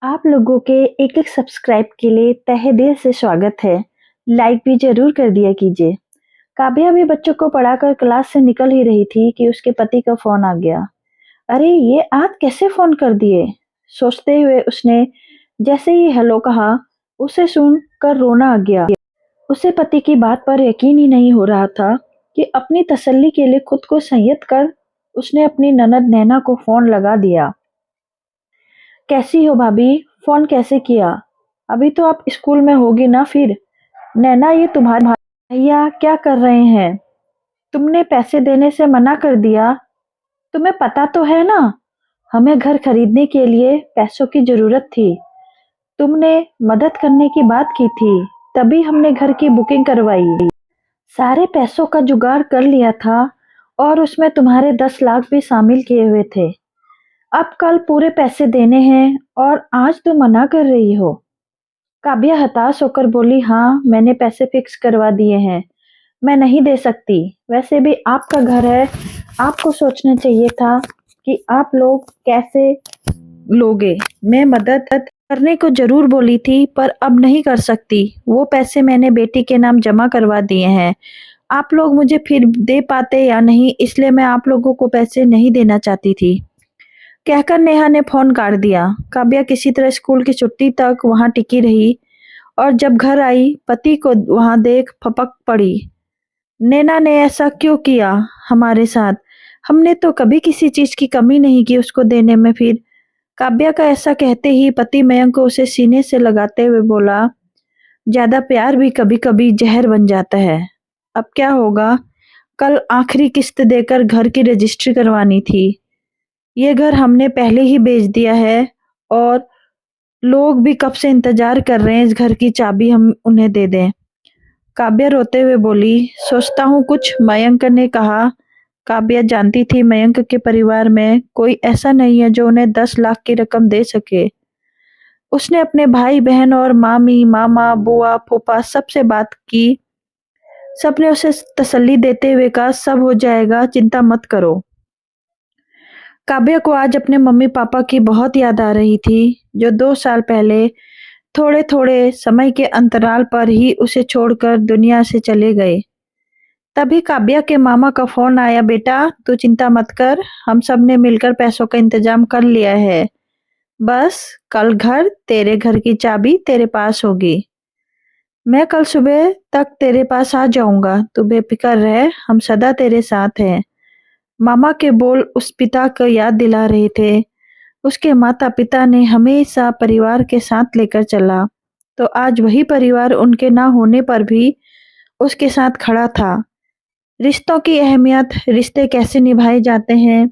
आप लोगों के एक-एक सब्सक्राइब के लिए तहे दिल से स्वागत है। लाइक भी ज़रूर कर दिया कीजिए। काव्या भी बच्चों को पढ़ाकर क्लास से निकल ही रही थी कि उसके पति का फ़ोन आ गया। अरे! ये आज कैसे फ़ोन कर दिए? सोचते हुए उसने जैसे ही हेलो कहा, उसे सुनकर रोना आ गया। उसे पति की बात पर यकीन ही नहीं हो रहा था कि अपनी तसल्ली के लिए खुद को संयत कर उसने अपनी ननद नैना को फ़ोन लगा दिया। कैसी हो भाभी? फ़ोन कैसे किया? अभी तो आप स्कूल में होगी ना फिर? नैना ये तुम्हारे भैया क्या कर रहे हैं? तुमने पैसे देने से मना कर दिया? तुम्हें पता तो है ना? हमें घर खरीदने के लिए पैसों की ज़रूरत थी। तुमने मदद करने की बात की थी, तभी हमने घर की बुकिंग करवाई। सारे पैसों का जुगाड़ कर लिया था और उसमें तुम्हारे 10 लाख भी शामिल किए हुए थे। अब कल पूरे पैसे देने हैं और आज तुम मना कर रही हो। काव्या हताश होकर बोली, हाँ मैंने पैसे फिक्स करवा दिए हैं, मैं नहीं दे सकती। वैसे भी आपका घर है, आपको सोचना चाहिए था कि आप लोग कैसे लोगे। मैं मदद करने को जरूर बोली थी पर अब नहीं कर सकती। वो पैसे मैंने बेटी के नाम जमा करवा दिए हैं। आप लोग मुझे फिर दे पाते या नहीं, इसलिए मैं आप लोगों को पैसे नहीं देना चाहती थी, कहकर नेहा ने फोन काट दिया। काव्या किसी तरह स्कूल की छुट्टी तक वहां टिकी रही और जब घर आई पति को वहां देख फपक पड़ी। नैना ने ऐसा क्यों किया हमारे साथ? हमने तो कभी किसी चीज की कमी नहीं की उसको देने में। फिर काव्या का ऐसा कहते ही पति मयंक को उसे सीने से लगाते हुए बोला, ज्यादा प्यार भी कभी कभी जहर बन जाता है। अब क्या होगा? कल आखिरी किस्त देकर घर की रजिस्ट्री करवानी थी। ये घर हमने पहले ही बेच दिया है और लोग भी कब से इंतजार कर रहे हैं इस घर की चाबी हम उन्हें दे दें। काव्या रोते हुए बोली, सोचता हूँ कुछ, मयंक ने कहा। काव्या जानती थी मयंक के परिवार में कोई ऐसा नहीं है जो उन्हें 10 लाख की रकम दे सके। उसने अपने भाई बहन और मामी मामा बुआ फूफा सबसे बात की। सबने उसे तसल्ली देते हुए कहा, सब हो जाएगा, चिंता मत करो। काव्या को आज अपने मम्मी पापा की बहुत याद आ रही थी, जो 2 साल पहले थोड़े थोड़े समय के अंतराल पर ही उसे छोड़कर दुनिया से चले गए। तभी काव्या के मामा का फोन आया, बेटा तू चिंता मत कर, हम सब ने मिलकर पैसों का इंतजाम कर लिया है। बस कल तेरे घर की चाबी तेरे पास होगी। मैं कल सुबह तक तेरे पास आ जाऊंगा, तू बेफिक्र रह, हम सदा तेरे साथ हैं। मामा के बोल उस पिता को याद दिला रहे थे। उसके माता पिता ने हमेशा परिवार के साथ लेकर चला, तो आज वही परिवार उनके ना होने पर भी उसके साथ खड़ा था। रिश्तों की अहमियत, रिश्ते कैसे निभाए जाते हैं,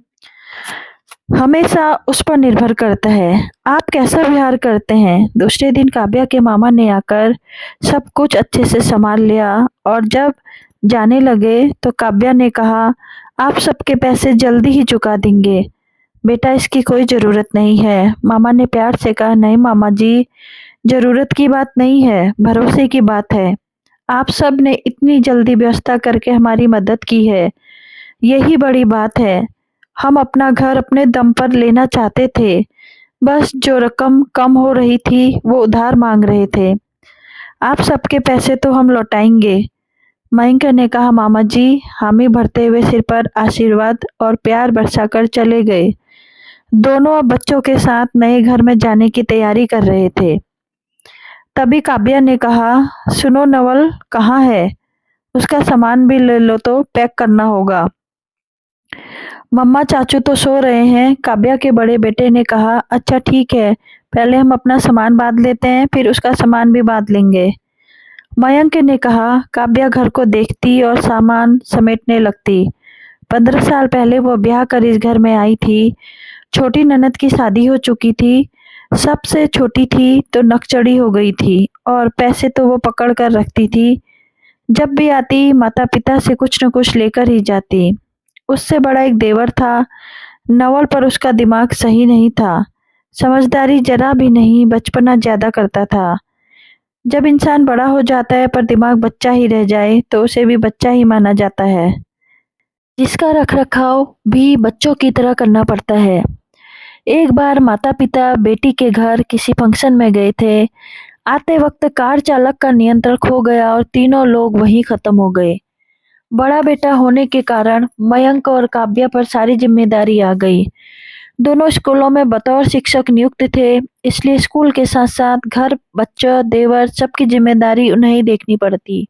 हमेशा उस पर निर्भर करता है आप कैसा व्यवहार करते हैं। दूसरे दिन काव्या के मामा ने आकर सब कुछ अच्छे से संभाल लिया और जब जाने लगे तो काव्या ने कहा, आप सबके पैसे जल्दी ही चुका देंगे बेटा, इसकी कोई जरूरत नहीं है। मामा ने प्यार से कहा, नहीं मामा जी, जरूरत की बात नहीं है, भरोसे की बात है। आप सब ने इतनी जल्दी व्यवस्था करके हमारी मदद की है, यही बड़ी बात है। हम अपना घर अपने दम पर लेना चाहते थे, बस जो रकम कम हो रही थी वो उधार मांग रहे थे। आप सबके पैसे तो हम लौटाएंगे। मयंक ने कहा, मामा जी, हामी भरते हुए सिर पर आशीर्वाद और प्यार बरसाकर चले गए। दोनों अब बच्चों के साथ नए घर में जाने की तैयारी कर रहे थे। तभी काव्या ने कहा, सुनो नवल कहाँ है? उसका सामान भी ले लो, तो पैक करना होगा। मम्मा चाचू तो सो रहे हैं। काव्या के बड़े बेटे ने कहा, अच्छा ठीक है, पहले हम अपना सामान बांध लेते हैं, फिर उसका सामान भी बांध लेंगे। मयंक ने कहा। काव्या घर को देखती और सामान समेटने लगती। 15 साल पहले वो ब्याह कर इस घर में आई थी। छोटी ननद की शादी हो चुकी थी, सबसे छोटी थी तो नकचड़ी हो गई थी और पैसे तो वो पकड़ कर रखती थी। जब भी आती माता पिता से कुछ न कुछ लेकर ही जाती। उससे बड़ा एक देवर था नवल, पर उसका दिमाग सही नहीं था, समझदारी जरा भी नहीं, बचपना ज्यादा करता था। जब इंसान बड़ा हो जाता है पर दिमाग बच्चा ही रह जाए तो उसे भी बच्चा ही माना जाता है, जिसका रख रखाव भी बच्चों की तरह करना पड़ता है। एक बार माता-पिता बेटी के घर किसी फंक्शन में गए थे। आते वक्त कार चालक का नियंत्रण खो गया और तीनों लोग वहीं खत्म हो गए। बड़ा बेटा होने के कारण मयंक और काव्या पर सारी जिम्मेदारी आ गई। दोनों स्कूलों में बतौर शिक्षक नियुक्त थे, इसलिए स्कूल के साथ-साथ घर, बच्चों, देवर सबकी जिम्मेदारी उन्हें ही देखनी पड़ती।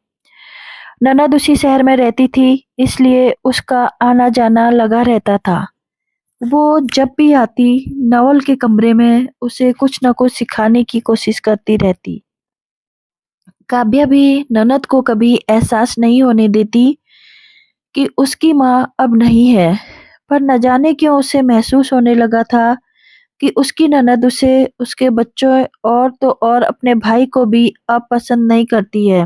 ननद उसी शहर में रहती थी, इसलिए उसका आना-जाना लगा रहता था। वो जब भी आती, नवल के कमरे में उसे कुछ न कुछ सिखाने की कोशिश करती रहती। काव्या भी ननद को कभी एहसास नहीं होने देती कि उसकी माँ अब नहीं है, पर न जाने क्यों उसे महसूस होने लगा था कि उसकी ननद उसे, उसके बच्चों और तो और अपने भाई को भी अब पसंद नहीं करती है।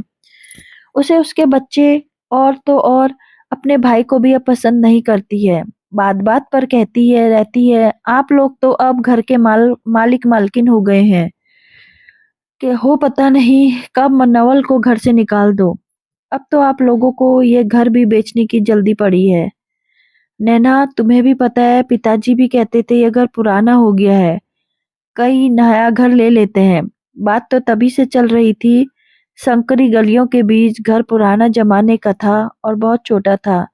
उसे उसके बच्चे और तो और अपने भाई को भी अब पसंद नहीं करती है। बात-बात पर रहती है, आप लोग तो अब घर के मालिक मालकिन हो गए हैं कि हो पता नहीं कब नवल को घर से निकाल दो। अब तो आप लोगों को ये घर भी बेचने की जल्दी पड़ी है। नैना, तुम्हें भी पता है पिताजी भी कहते थे ये घर पुराना हो गया है, कई नया घर ले लेते हैं। बात तो तभी से चल रही थी, संकरी गलियों के बीच घर पुराना जमाने का था और बहुत छोटा था।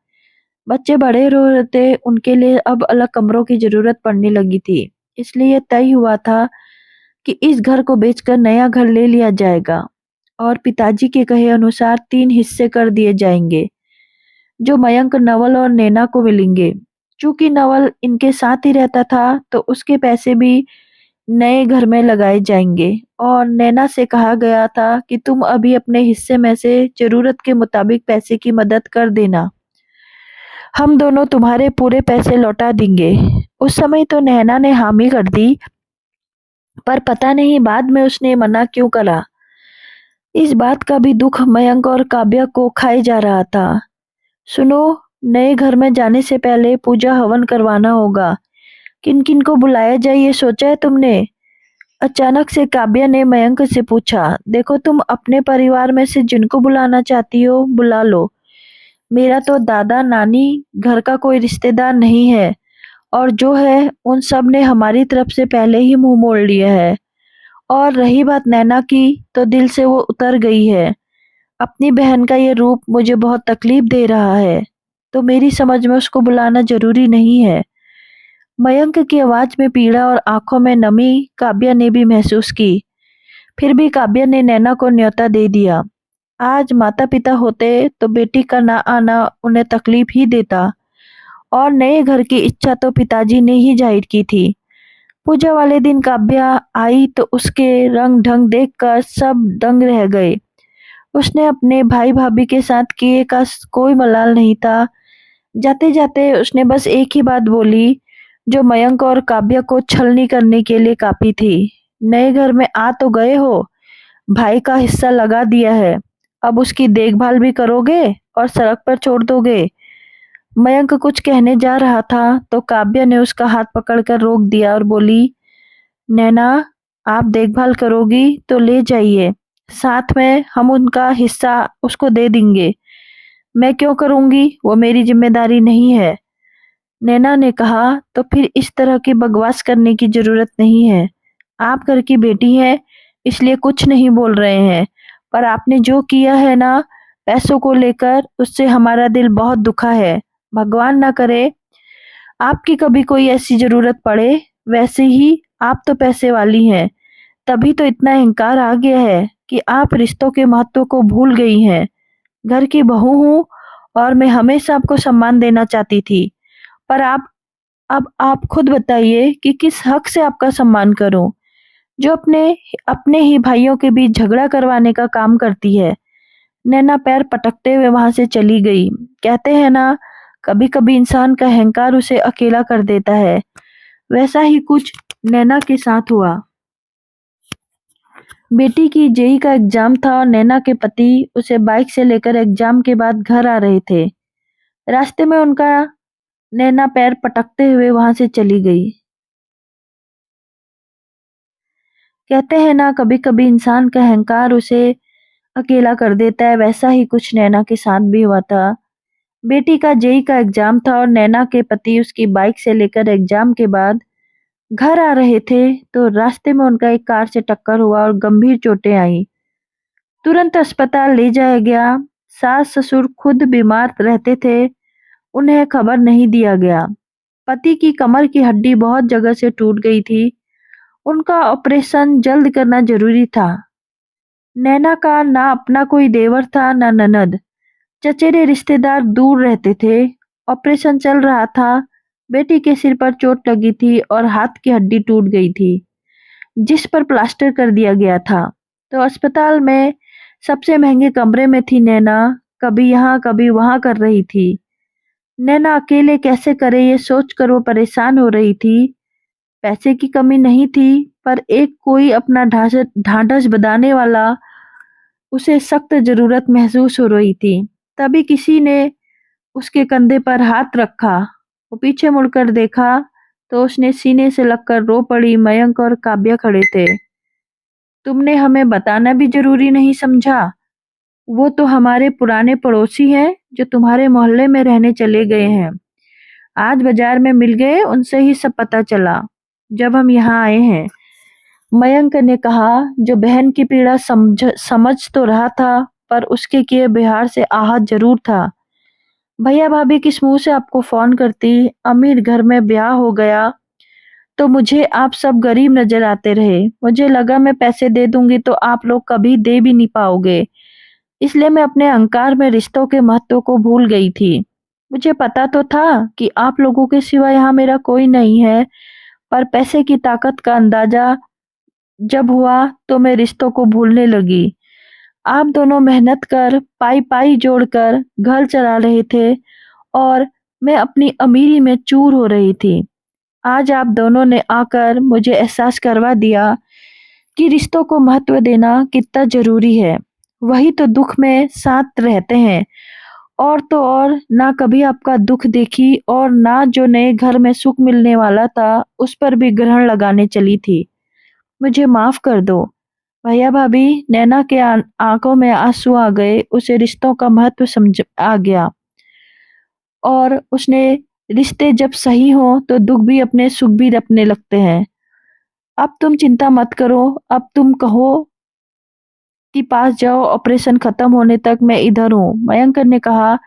बच्चे बड़े हो रहे थे, उनके लिए अब अलग कमरों की जरूरत पड़ने लगी थी। इसलिए तय हुआ था कि इस घर को बेचकर नया घर ले लिया जाएगा और पिताजी के कहे अनुसार 3 हिस्से कर दिए जाएंगे, जो मयंक, नवल और नैना को मिलेंगे। चूंकि नवल इनके साथ ही रहता था, तो उसके पैसे भी नए घर में लगाए जाएंगे और नैना से कहा गया था कि तुम अभी अपने हिस्से में से जरूरत के मुताबिक पैसे की मदद कर देना। हम दोनों तुम्हारे पूरे पैसे लौटा देंगे। उस समय तो नैना ने हामी कर दी, पर पता नहीं बाद में उसने मना क्यों करा। इस बात का भी दुख मयंक और काव्या को खाए जा रहा था। सुनो, नए घर में जाने से पहले पूजा हवन करवाना होगा। किन किन को बुलाया जाए ये सोचा है तुमने? अचानक से काव्या ने मयंक से पूछा। देखो, तुम अपने परिवार में से जिनको बुलाना चाहती हो बुला लो। मेरा तो दादा नानी घर का कोई रिश्तेदार नहीं है, और जो है उन सब ने हमारी तरफ से पहले ही मुंह मोड़ लिया है। और रही बात नैना की, तो दिल से वो उतर गई है। अपनी बहन का ये रूप मुझे बहुत तकलीफ दे रहा है, तो मेरी समझ में उसको बुलाना जरूरी नहीं है। मयंक की आवाज में पीड़ा और आंखों में नमी काव्या ने भी महसूस की। फिर भी काव्या ने नैना को न्योता दे दिया। आज माता पिता होते तो बेटी का ना आना उन्हें तकलीफ ही देता, और नए घर की इच्छा तो पिताजी ने ही जाहिर की थी। पूजा वाले दिन काव्या आई तो उसके रंग ढंग देखकर सब दंग रह गए। उसने अपने भाई भाभी के साथ किए का कोई मलाल नहीं था। जाते जाते उसने बस एक ही बात बोली, जो मयंक और काव्या को छलनी करने के लिए काफी थी। नए घर में आ तो गए हो, भाई का हिस्सा लगा दिया है, अब उसकी देखभाल भी करोगे और सड़क पर छोड़ दोगे? मयंक कुछ कहने जा रहा था तो काव्या ने उसका हाथ पकड़कर रोक दिया और बोली, नैना, आप देखभाल करोगी तो ले जाइए, साथ में हम उनका हिस्सा उसको दे देंगे। मैं क्यों करूंगी, वो मेरी जिम्मेदारी नहीं है। नैना ने कहा, तो फिर इस तरह की बकवास करने की जरूरत नहीं है। आप घर की बेटी हैं, इसलिए कुछ नहीं बोल रहे हैं, पर आपने जो किया है ना, पैसों को लेकर, उससे हमारा दिल बहुत दुखा है। भगवान ना करे आपकी कभी कोई ऐसी जरूरत पड़े। वैसे ही आप तो पैसे वाली हैं, तभी तो इतना अहंकार आ गया है कि आप रिश्तों के महत्व को भूल गई हैं। घर की बहू हूँ और मैं हमेशा आपको सम्मान देना चाहती थी, पर अब आप खुद बताइए कि किस हक से आपका सम्मान करूं, जो अपने अपने ही भाइयों के बीच झगड़ा करवाने का काम करती है। नैना पैर पटकते हुए वहां से चली गई। कहते हैं ना, कभी कभी इंसान का अहंकार उसे अकेला कर देता है। वैसा ही कुछ नैना के साथ हुआ। बेटी की जेई का एग्जाम था और नैना के पति उसे बाइक से लेकर एग्जाम के बाद घर आ रहे थे। रास्ते में उनका नैना पैर पटकते हुए वहां से चली गई। कहते हैं ना, कभी कभी इंसान का अहंकार उसे अकेला कर देता है। वैसा ही कुछ नैना के साथ भी हुआ था। बेटी का जेई का एग्जाम था और नैना के पति उसकी बाइक से लेकर एग्जाम के बाद घर आ रहे थे तो रास्ते में उनका एक कार से टक्कर हुआ और गंभीर चोटें आई। तुरंत अस्पताल ले जाया गया। सास ससुर खुद बीमार रहते थे, उन्हें खबर नहीं दिया गया। पति की कमर की हड्डी बहुत जगह से टूट गई थी, उनका ऑपरेशन जल्द करना जरूरी था। नैना का ना अपना कोई देवर था ना ननद, चचेरे रिश्तेदार दूर रहते थे। ऑपरेशन चल रहा था, बेटी के सिर पर चोट लगी थी और हाथ की हड्डी टूट गई थी, जिस पर प्लास्टर कर दिया गया था। तो अस्पताल में सबसे महंगे कमरे में थी नैना, कभी यहाँ कभी वहाँ कर रही थी। नैना अकेले कैसे करे ये सोचकर वो परेशान हो रही थी। पैसे की कमी नहीं थी, पर एक कोई अपना ढांढस बंधाने वाला उसे सख्त जरूरत महसूस हो रही थी। तभी किसी ने उसके कंधे पर हाथ रखा। वो पीछे मुड़कर देखा तो उसने सीने से लगकर रो पड़ी। मयंक और काव्या खड़े थे। तुमने हमें बताना भी जरूरी नहीं समझा? वो तो हमारे पुराने पड़ोसी हैं जो तुम्हारे मोहल्ले में रहने चले गए हैं। आज बाजार में मिल गए, उनसे ही सब पता चला जब हम यहाँ आए हैं। मयंक ने कहा, जो बहन की पीड़ा समझ तो रहा था, पर उसके किए व्यवहार से आहत जरूर था। भैया भाभी किस मुंह से आपको फोन करती? अमीर घर में ब्याह हो गया तो मुझे आप सब गरीब नजर आते रहे। मुझे लगा मैं पैसे दे दूंगी तो आप लोग कभी दे भी नहीं पाओगे, इसलिए मैं अपने अहंकार में रिश्तों के महत्व को भूल गई थी। मुझे पता तो था कि आप लोगों के सिवा यहाँ मेरा कोई नहीं है, पर पैसे की ताकत का अंदाजा जब हुआ तो मैं रिश्तों को भूलने लगी। आप दोनों मेहनत कर पाई पाई जोड़कर घर चला रहे थे और मैं अपनी अमीरी में चूर हो रही थी। आज आप दोनों ने आकर मुझे एहसास करवा दिया कि रिश्तों को महत्व देना कितना जरूरी है। वही तो दुख में साथ रहते हैं। और तो और ना कभी आपका दुख देखी और ना जो नए घर में सुख मिलने वाला था उस पर भी ग्रहण लगाने चली थी। मुझे माफ कर दो। भैया भाभी, नैना के आंखों में आंसू आ गए। उसे रिश्तों का महत्व समझ आ गया और उसने रिश्ते जब सही हो तो दुख भी अपने सुख भी अपने लगते हैं। अब तुम चिंता मत करो, अब तुम कहो कि पास जाओ, ऑपरेशन खत्म होने तक मैं इधर हूँ। मयंक ने कहा।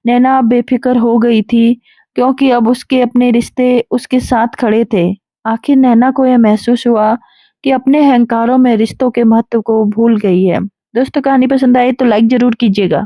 नैना अब बेफिक्र हो गई थी, क्योंकि अब उसके अपने रिश्ते उसके साथ खड़े थे। आखिर नैना को यह महसूस हुआ कि अपने अहंकारों में रिश्तों के महत्व को भूल गई है। दोस्तों, कहानी पसंद आए तो लाइक जरूर कीजिएगा।